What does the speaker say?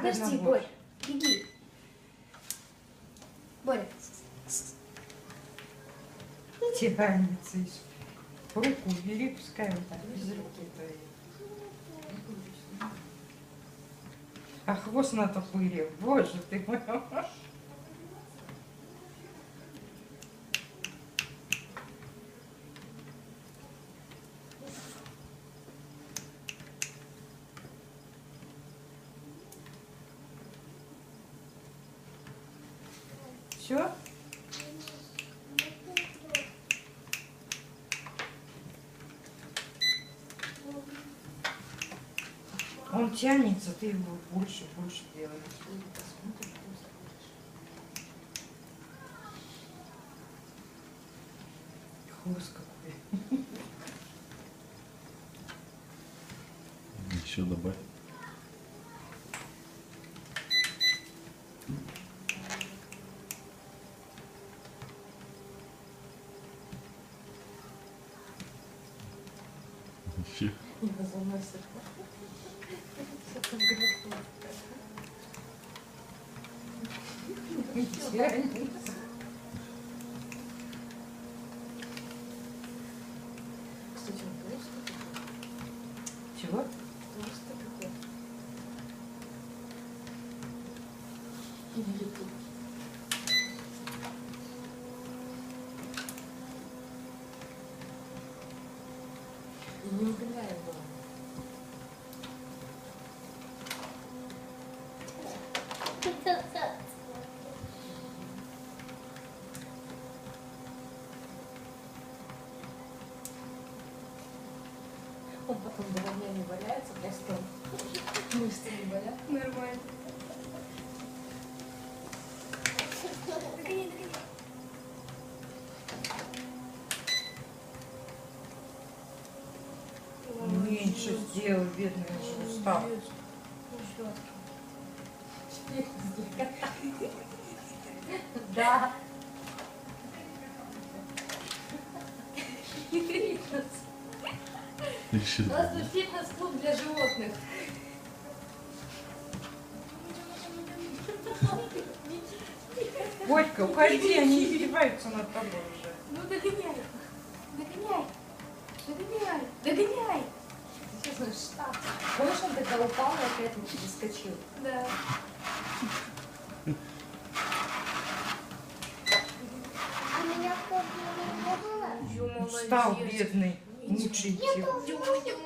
Подожди, Борь, беги. Боря. Тиранница. Руку убери, пускай он так без руки твоей. А хвост натопырил. Боже ты мой. Все? Он тянется, ты его больше делаешь. Хвост какой. Еще добавь. Еще. Я заносит. Тянется. Кстати, он толстый. Чего? Толстый такой. Или YouTube. И не угоняй его. Он потом 2 дня не валяется, просто мышцы не болят. Нормально. Догоняй, догоняй. Меньше сделал, бедный уже устал. Да. Еще У нас добавь. тут фитнес-клуб для животных. Бодька, уходи, они издеваются над тобой уже. Ну догоняй. Догоняй. Догоняй. Догоняй. Честно, что? Помнишь, он тогда упал и опять заскочил? Да. У меня вкусно не было. Ё, Устал, молодец. бедный, мучить его. Ё-моё.